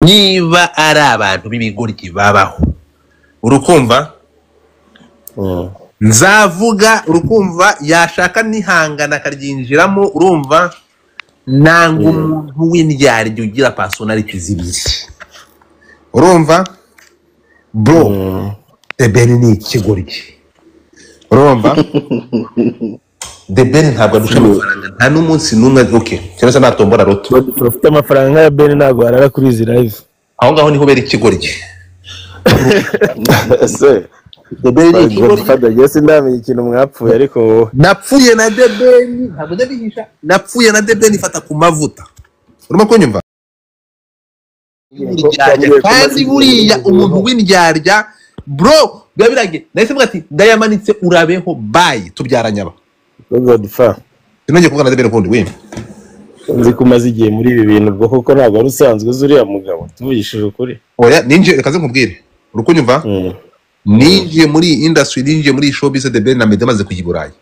niba ari abantu b'ibigoryi babaho urukumva nzavuga urukumva yashaka nihangana akaryinjiramo urumva nanga umuntu w'indyarya ugira personality zibiri urumva bro The Ben ni ikigoryi urumva The Ben ntabwo adusha amafaranga nta n'umunsi n'umwe okay cyane se natombora roto ufite amafaranga ya Ben ntabwo arara kuri izi live aho ngaho niho bera ikigoryi ese The Ben ni ikigoryi yesi ndamenye ikintu mwapfuye ariko napfuye na The Ben ntabwo ndabihisha napfuye na The Ben ifata ku mavuta urimo kunyumva kandi buriya umuntu w'indyarya bro biba birage nahise mvuga ati ndayamanitse urabeho bye tubyaranya aba Godfa sinongeye kuvugana na The Ben ukundi wimwe nzi kumaze igihe muri ibi bintu bwo koko ntabwo ari usanzwe zuriya mugabo tuvugishije ukuri oya ninje reka ze nkubwire urukunyumva ninjiye muri industry ninjiye muri showbiz The Ben na Meddy amaze kujya i Burayi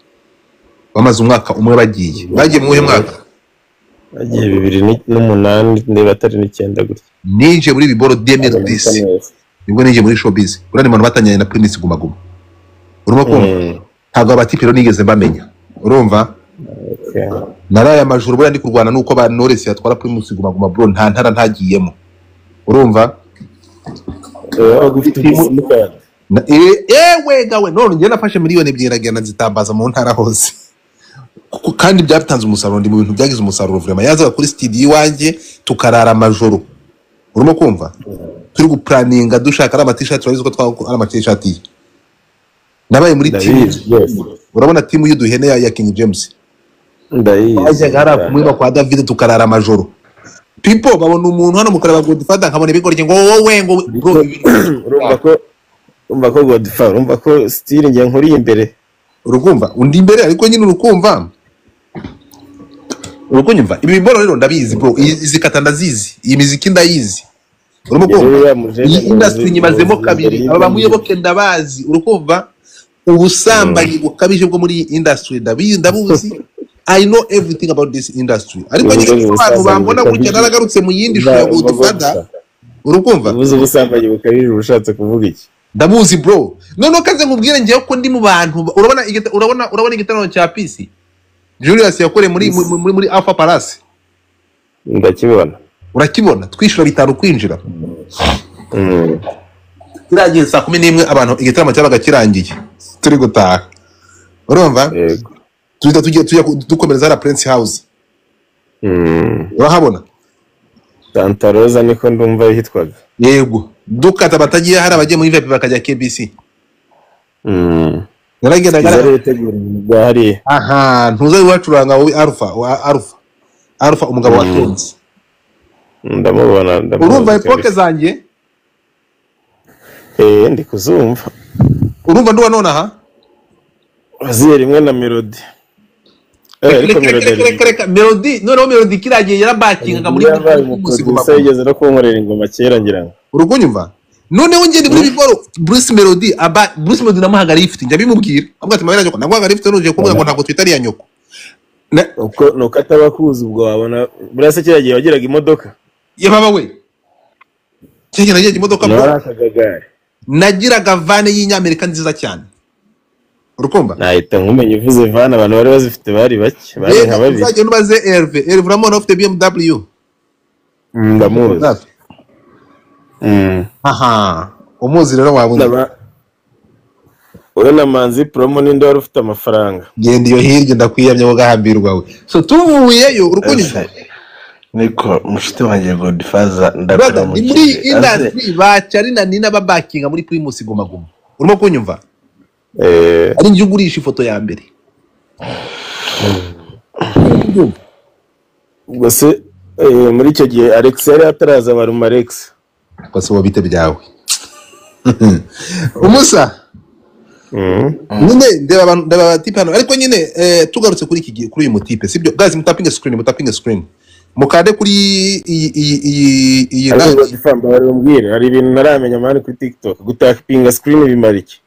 bamaze umwaka umwe bagiye mu mwaka bagiye 2008 ndeba atari n'icyenda gutya ninjiye muri biboro 2010 nibwo ninjiye muri showbiz urani muntu batanyanye na Prince Guma Guma urimo kumva ntabwo abatipiro nigeze bamenya urumva naraye amajuru buriya ndi kurwana nuko ba Knowless yatwara Prince Guma Guma bro nta ntara ntagiyemo urumva ewe gawe none njye nafashe miliyoni 2 iragenda zitambaza mu ntara hose kandi byatanze umusaruro ndi mu bintu byagize umusaruro vraiment yazaga kuri studio iwanjye tukarara amajoro urimo kumva turi guplaninga dushaka ari ama-t-shirt turabizi ko twakora ama-t-shirt nabaye muri team urabona team y'uduhene ya King James ndayizi gara kumwiba kwa David tukarara amajoro people babona umuntu hano mukaraba Godfather nkabona ibigorye ngo wowe ngo bro urumva ko Godfather urumva ko style ngiye nkuri imbere urukumva undi imbere ariko nyine urukumva urukunyumva ibi biboro rero ndabizi bro izikata ndazizi iyi muziki ndayizi urimo kumva iyi industry nyimazemo kabiri aba bamuyoboke ndabazi urukumva ubusambanyi bukabije bwo muri industry ndabuzi I know everything about this industry ariko nyine abantu bambona gutya naragarutse mu yindi show ya Godfather urukumva ubusambanyi bukabije urushatse kuvuga iki ndabuzi bro none kaze nkubwire ngiye ko ndi mu bantu urabona igitano cya PC Julius yakore muri Alpha Palace ndakibona urakibona twishura 5 kwinjira kiragiye saa 11 abantu igitaramo cyabaga kirangiye turi gutaha urumva tugiye dukomereza la Prince House urahabona Santa Rosa niko ndumva yitwaga yego dukata batagiye hari abagiye muri VIP bakajya KBC naragenda gari aha ntuza wacuranga wowe Alpha umugabo wa Kenzi ndamubona urumva epoke zanjye ndi kuzumva urumva nduwa none aha aziye rimwe na Melody Melody noneho Melody kiragiye yarabakinga muri musiguma yigeze no kunkorera ingoma kera ngira ngo urukunyumva noneho ngende muri biboro Bruce Melody namuhagara ifite njya bimubwira avuga ati mabera nyoko nagwaga ifite nuje kumwe ngo ntabwo twitari ya nyoko nuko atabakuza ubwo wabona burase kiragiye wagiraga imodoka ye baba we cyege nagiye imodoka nagiraga van y'inyamerika nziza cyane urukumva nahita nkumenye uvuze van abantu bari bazifite bari bake bari nka babiri uzajye nubaze Herve uramubona ufite BMW ndamuzi aha umuzi rero wabona urena manzi promo ninde wari ufite amafaranga genda iyo hirya ndakwiyamye wo gahambirwa we so tuvuyeyo urukunyumva niko mushite wanjye Godfather ndakora mu muri industry bacari na nina babakinga muri Primus Guma Guma urimo kunyumva ari njye ugurisha ifoto ya mbere ubwo se muri icyo gihe Alex yari ataraza baruma Alex kwase wabite byawe umusa nyine ndeba tipe hano ariko nyine tugarutse kuri iki kuri uyu mutipe sibyo guys mutapinga screen mukade kuri iyi Godfather bari umbwire hari ibintu naramenya mani kuri TikTok gutapinga screen bimara iki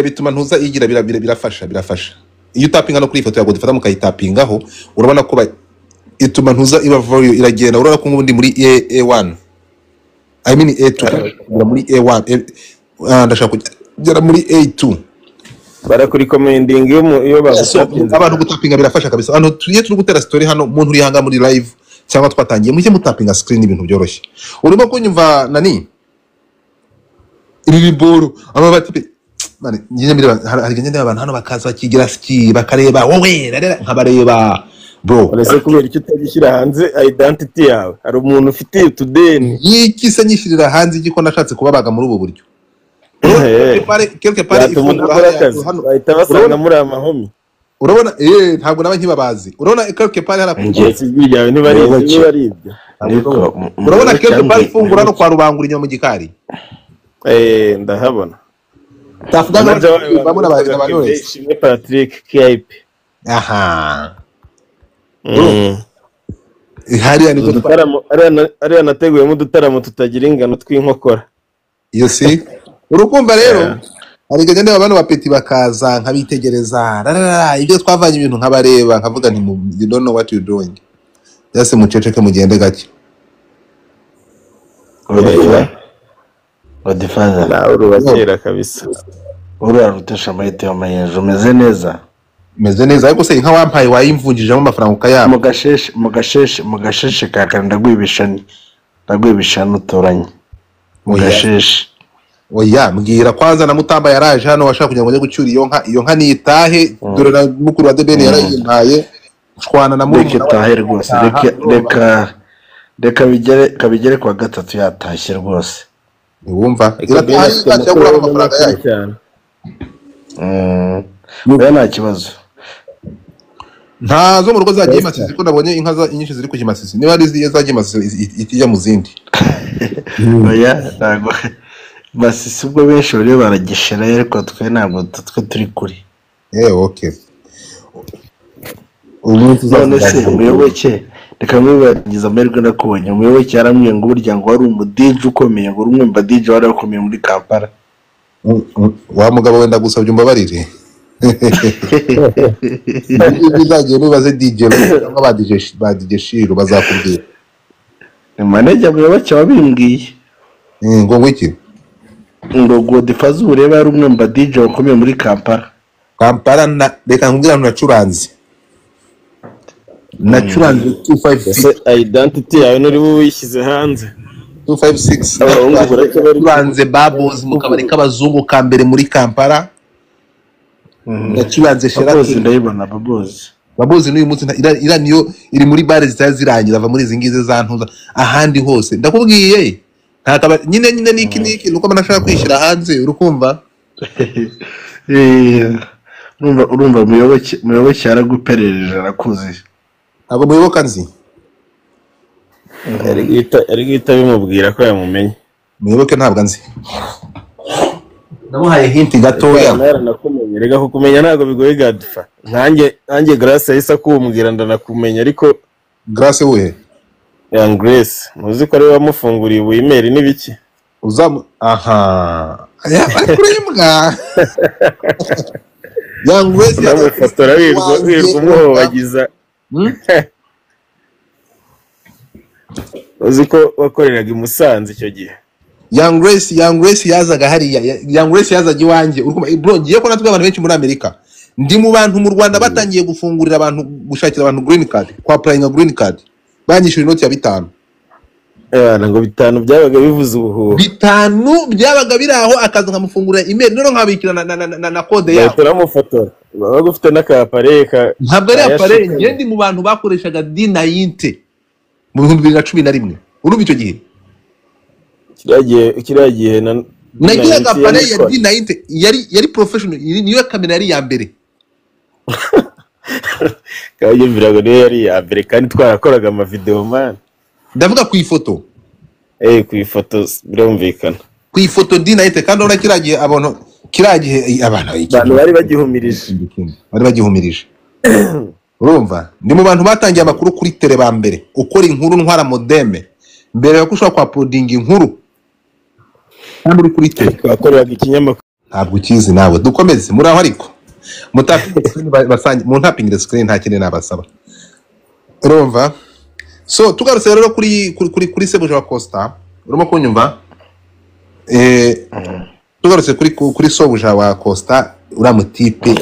bituma ntuza igira birafasha iyo utapinga no kuri ifoto ya Godfather mukayitapingaho urabona ko ituma ntuza iba volume iragenda urabona ko ngubundi muri A1 I mean A2 kugera muri A1 ndashaka kugera muri A2 barakuri commending iyo bagutapinze abantu gutapinga birafasha kabisa. Hano turi gutera story hano umuntu uri hanga muri live cyangwa twatangiye mujye mutapinga screen ibintu byoroshye. Urimo kunyumva nani iri boro amabati mane nyine mbere hari gende abantu hano bakaza bakigira ski bakareba wowe nkabareba bro. Uretse kubera icyo utagishyira hanze identity yawe hari umuntu ufite utudeni yiki se nyishirira hanze igiko nashatse kubabaga muri ubu buryo. Quelque part ifungura hano bahita basanga muri amahomi. Urabona ntabwo naba nkibabazi. Urabona quelque part harakungiye bijyawe nibaribyo. Urabona quelque part ifungura no kwa rubangura inyuma mu gikari. Ndahabona. Tafugana bamwe abantu wese. Patrick KIP. Aha. Hariya ni dutaramo ari nateguyemo udutaramo tutagira ingano tw'inkokora. Iyo si urukumva rero hari gende abantu bapeti bakaza nkabitegereza ibyo twavanye ibintu nkabareba nkavuga nti you don't know what you doing. Yase muceceke mugende gake. Odifaza na urubakera kabisa. Urarutesha amahite y'amayejo meze neza. Meze neza ariko se inka wampaye wayimvungijemo amafaranga ukayama. Mugasheshe kaka ndagwibishana utoranye. Mugasheshe. Oya mbwira kwanza na Mutamba yaraje hano washaka kugira ngo njye gucyura iyo nka nitahe dore na mukuru wa Debeni yarayimpaye nshwana na muri tahe rwose reka kabigere kwa gatatu yatashye rwose. Niwumva iratahe cyangwa amafaranga yayo cyane. Nta kibazo. Ntazo mu rugo zagiye Masisi ko nabonye inka za nyinshi ziri ku Kimasisi niba ari zagiye Masisi itijya mu zindi. Oya ntago Masisi ubwo benshi bari baragishira ariko twe ntabwo turi kuri. Okay. Umuntu uzanese umuyoboke reka mwibagiza amahirwe nakubonye umuyoboke yaramwiye ngo burya ngo wari umudije ukomeye ngo rumwe mba DJ wari ukomeye muri Kampala. Wa mugabo wenda gusabye umbabarire. Bizagiye bibaze DJ cyangwa ba DJ Shiro bazakubwira. Manager muyoboke wabimbwiye. Ngo wiki ngo Godfaza ureba ari umwe mba DJ ukomeye muri Kampala. Na reka nkubwira nacuranze 256 identity yawe nuri wishyize hanze 256 nacuranze Babos mu kabari k'abazungu ka mbere muri Kampala. Nacuranze Sheraton ndayibona Babos n'uyu munsi ira niyo iri muri bare zitazirangira ava muri izi ngize za ntuza ahandi hose ndakubwiye ntakaba nyine niki nuko banashaka kwishira hanze urukumva. Urumva muyoboke yaraguperereje arakuzi. Abo muyoboka nzi ari gita bimubwira ko yamumenye. Muyoboke ntabwo nzi namuhaye hint gatoya naranakumenye rega kukumenya ntago bigoye Gadfa nkanjye Grace yahise kumbwira ndanakumenya ariko Grace we Young Grace muzi ko ari wamufunguriye ubu email n'ibiki aha ya kurimbwa Young Grace yamufotora wirwa umuhobagiza uzi ko wakoreraga i Musanze icyo gihe. Young Grace yazaga hariya Young Grace yazaga iwanjye bro ngiye ko natwe abantu benshi muri Amerika ndi mu bantu mu Rwanda batangiye gufungurira abantu gushakira abantu green card kwa applying green card banyishura inoti ya 5 ngo 5 byabaga bivuze ubuhuha 5 byabaga biraho akaza nkamufungurira email none nkabikira na code yawe turamufotora baba gufite n'akapare ntabwo ari apare ngende mu bantu bakoreshaga D90 mu 2011 urumva icyo gihe kiragiye nagiye apare ya D90 yari professional niyo kamera yari ya mbere kaje virago niyo yari ya mbere kandi twarakoraga ama video man ndavuga ku ifoto ku ifoto birumvikana ku ifoto D90 kandi ona kiragiye abantu bari bagihumirije urumva ndi mu bantu batangiye amakuru kuri tele ba mbere ukora inkuru ntwara modeme mbere yo kushaka kwa uploading inkuru kandi uri kuri tele twakoreraga ikinyamakuru ntabwo ukizi nawe dukomeze muri aho ariko mu tapping screen nta kintu nabasaba urumva so tugarutse rero kuri Sebuja wa Costa urimo kunyumva tugarutse kuri sobuja wa Costa uriya mutipe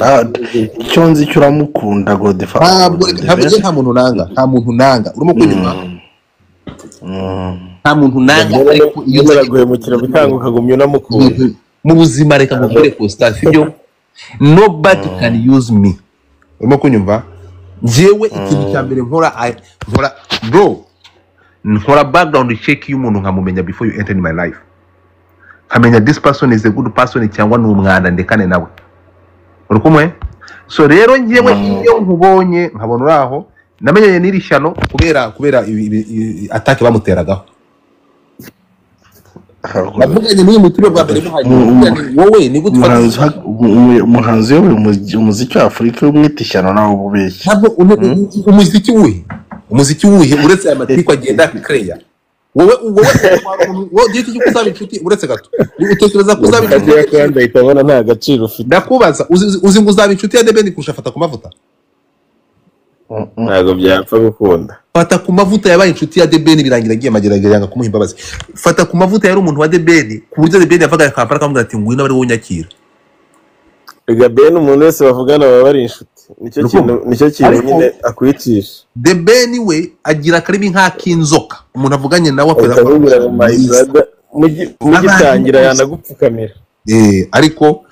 icyo nzi cyo uramukunda Godfather nta muntu nanga urimo kunyumva nta muntu nanga ariko iyo baraguhemukira bitanga ukagumya unamukunda mu buzima reka ngukore Costa sibyo nobody can use me urimo kunyumva njyewe ikintu cya mbere nkora bro nkora background check y'umuntu nkamumenya before you enter in my life nkamenya this person is a good person cyangwa ni umwana ndekane nawe urukumwe so rero njyewe iyo nkubonye nkabona uraho namenyeye n'iri shyano kubera atake bamuteragaho navuganye n'uyu mutibe bwa mbere wowe ni gute umuhanzi umuziki wa Afurika umwita ishyano nawe ubeshya umuziki wuhe uretse aya matiko agenda clear wowe ugiye cyo kuzaba inshuti uretse gato utekereza ko uzaba inshuti kandi itabona nta gaciro ufite ndakubaza uzi ngo uzaba inshuti ya Debeni kurusha Fata ku mavuta ntago byapfa gukunda Fata ku mavuta yabaye inshuti ya Debeni birangira agiye mageragere yanga kumuha imbabazi Fata ku mavuta yari umuntu wa Debeni ku buryo Debeni yavaga Kampala akamubwira ati ngwino bari wunyakira Debeni umuntu wese bavugana baba bari inshuti nicyo kintu nyine akwicisha Debeni we agira karibi nk'akinzoka umuntu avuganye nawe akweza mugitangira yanagupfukamira ariko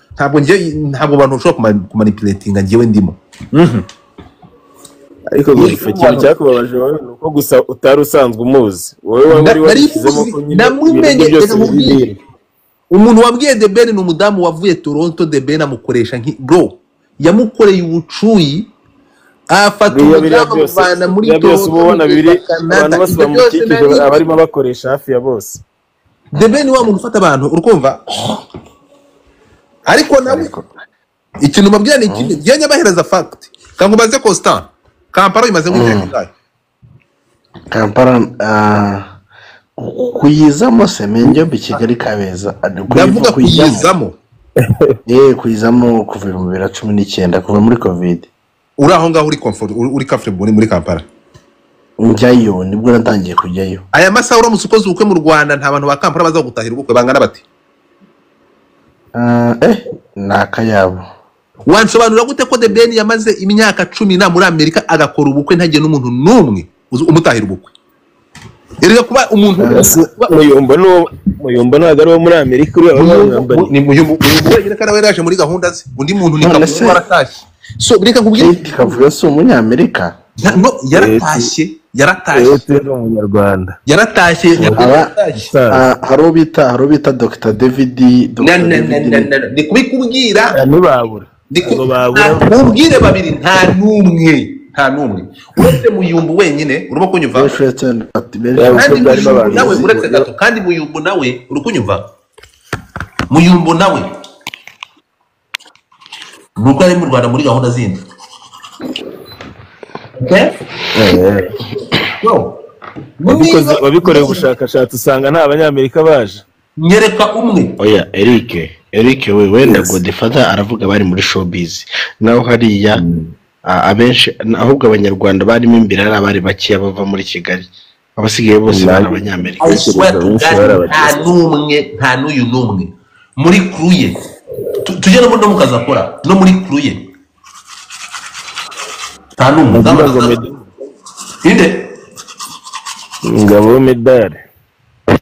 ntabwo abantu ushobora kumanipulatinga njyewe ndimo ariko ikintu cyakubabaje wowe ni uko gusa utari usanzwe umuzi wowe wari warishyizemo ko nyine umuntu wabwiye Debeni ni umudamu wavuye Toronto. Debeni amukoresha bro yamukoreye ubucuyi afata umudamu muvana muri Toronto ubona bibiri abantu bose bamukikije abarimo bakoresha hafi ya bose Debeni wa muntu ufata abantu urukumva ariko nawe ikintu mabwira ni ikindi njye bahereza fact kangubaze Constant Kampala imaze ng'imyaka Kampala kuyizamo semenge Kigali Kabeza ndavuga kuyizamo kuyizamo kuva mu 2019 kuva muri covid uri aho ngaho uri comfort uri comfortable muri Kampala njyayo nibwo natangiye kujyayo aya masaha uramutse ukoze ubukwe mu Rwanda nta bantu ba Kampala baza gutahira ubukwe bangana bati nakayabo wansobanura gute ko Debeni yamaze imyaka 10 muri Amerika agakora ubukwe ntagiye n'umuntu numwe umutahira ubukwe erega kuba umuntu muyumba ntago ari wo muri Amerika uri abanyambari ni muyumba wenyine kandi yaraje muri gahunda ze undi muntu ni kavuye waratashye so bireka kubwira kavuye so umunyamerika no yaratashye umunyarwanda yaratashye haro bita Dr. David ni kubikubwira ntibabura kubwire babiri nta numwe uretse muyumbu wenyine urimo kunyumva kandi nawe uretse gato kandi muyumbu nawe uri kunyumva muyumbu nawe nuko ari mu Rwanda muri gahunda zindi wabikoreye ubushakashatsi usanga nta banyamerika baje nyereka umwe oya Eric we wenda Godfather aravuga bari muri showbiz naho hariya abenshi ahubwo abanyarwanda barimo imbere ari abari bakiya bava muri Kigali abasigaye bose bari abanyamerika nta n'uyu n'umwe muri kruye tujye no mu kazi akora no muri kruye nta n'umwe inde ngabo medali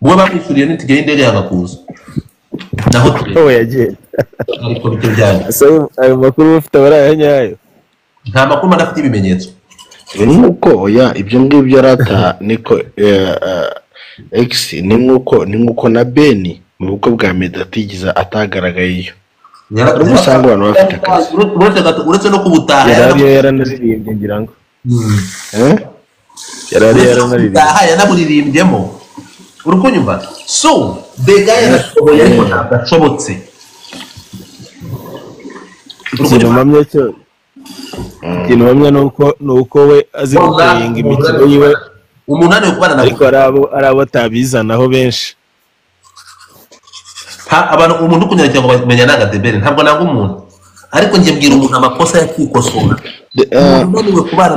bo bakwishyuriye n'itike y'indege yagakuza naho turebe yagiye ariko bito byane ayo makuru ufite abarayanyayo nta makuru afite ibimenyetso nuko oya ibyo ngibyo rata niko X ni nkuko na Beni mu bukwe bwa Medatigiza atagaragayeyo usanga abantu bafite akazi uretse no kubutaha yaranaririmbye ngira ngo yanamuririmbyemo urukunyumva so the guy yarashoboye ariko ntabwo ashobotse ikintu mpamya ni uko we azi gukoringa imikino yiwe umuntu ari kubana na ariko ari abo atabizanaho benshi abantu umuntu kunyara cyangwa bamenya naga Debeni ntabwo nanga umuntu ariko njye mbwira umuntu amakosa yakikosora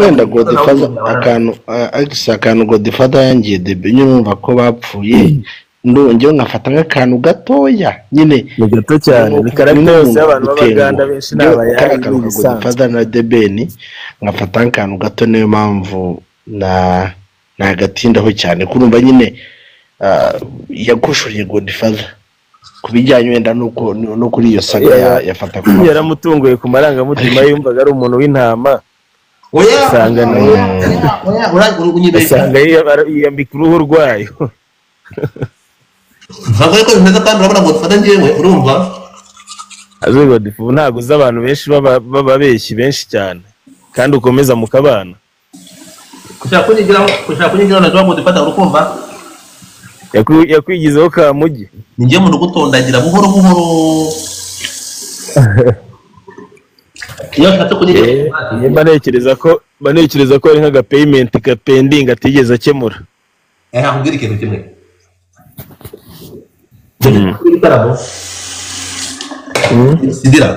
wenda Godfather akantu Godfather yangiye Debeni numva ko bapfuye ndongeyeho nkafata nk'akantu gatoya nyine ni gato cyane ni karagita yose y'abantu b'abaganda benshi n'abayari Godfather na Debeni nkafata nk'akantu gato, niyo mpamvu nagatindaho cyane kurumva nyine yagushuriye Godfather kubijyanye wenda no kuri iyo saga yafata ku yaramutunguye ku marangamutima yumvaga ari umuntu w'intama. Oya sanga nawe yambika uruhu rwayo. Ntabwo ariko bimeze kandi urabona Godfather njyewe urumva azo Godfather ntabwo uzi abantu benshi bababeshyi benshi cyane kandi ukomeza mukabana. Kushaka kunyigira na Godfather urukumva yakwigizeho Kamugi ninjye mu gutondagira buhoro buhoro. Iyo nshatse kunyigira banekereza ko ari nk'aga payment ka pending atigeze akemura. Nkubwira ikintu kimwe sidira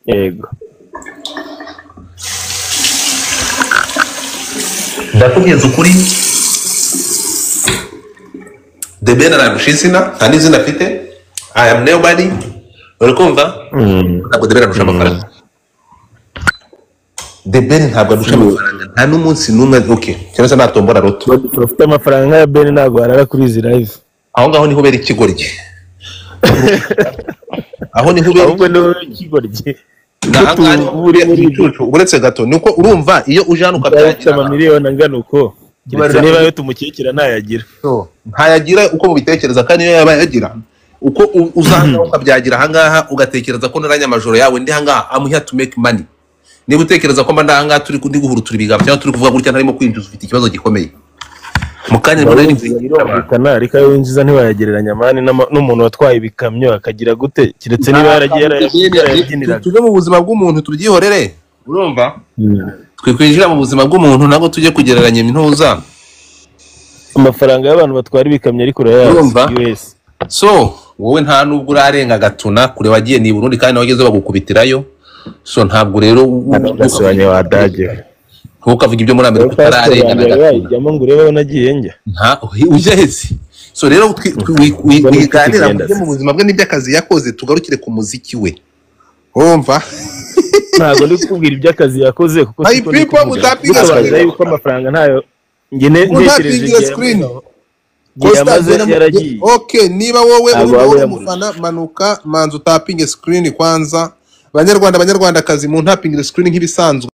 yego ndakugeza ukuri Debeni aragushizina nta n'izina afite. I am nobody urikumva ntabwo Debeni arusha amafaranga. Debeni ntabwo arusha amafaranga nta n'umunsi n'umwe. Okay cyangwa se natombora roto ufite amafaranga ya Ben ntabwo arara kuri izi live. Aho ngaho niho bera ikigoryi. Aho niho bera ikigoryi. Uretse gato nuko urumva iyo uje hano ukabyagira amamiliyoni angana uko niba yo tumukekera ntayagira ntayagira uko mubitekereza kandi iyo yaba yagira uko uzanga ukabyagira ahangaha ugatekereza ko naranyamajoro yawe ndi hangaha I'm here to make money. Niba utekereza ko mba hangaha turi guhurutura ibigambo cyangwa turi kuvuga gutya ntarimo kwinjiza ufite ikibazo gikomeye mukanya mbona ariko winjiza ntiwayagereranya mani n'umuntu watwaye ibikamyo akagira gute kiretse niba yaragiye tuje mu buzima bw'umuntu tubyihorere urumva twe kwinjira mu buzima bw'umuntu ntabwo tujye kugereranya intuza amafaranga y'abantu batwara ibikamyo ariko urayazi. So wowe nta nubwo urarenga gatuna kure wagiye ni Burundi kandi wageze bagukubitirayo. So ntabwo rero ugasubanye wadage ntukavuga ibyo muri Amerika utararenga na gatuna ngo urebe nagiye njya nta ujeheze. So rero wiganira mu buzima bwe n'iby'akazi yakoze tugarukire ku muziki we urumva. Ntabwo ndi kubwira iby'akazi yakoze kuko siko yuko amafaranga ntayo ntekereje yaragiye. Okay niba wowe uri umufana manuka manzu tapinge screen kwanza. Banyarwandakazi mu ntapinge screen nk'ibisanzwe.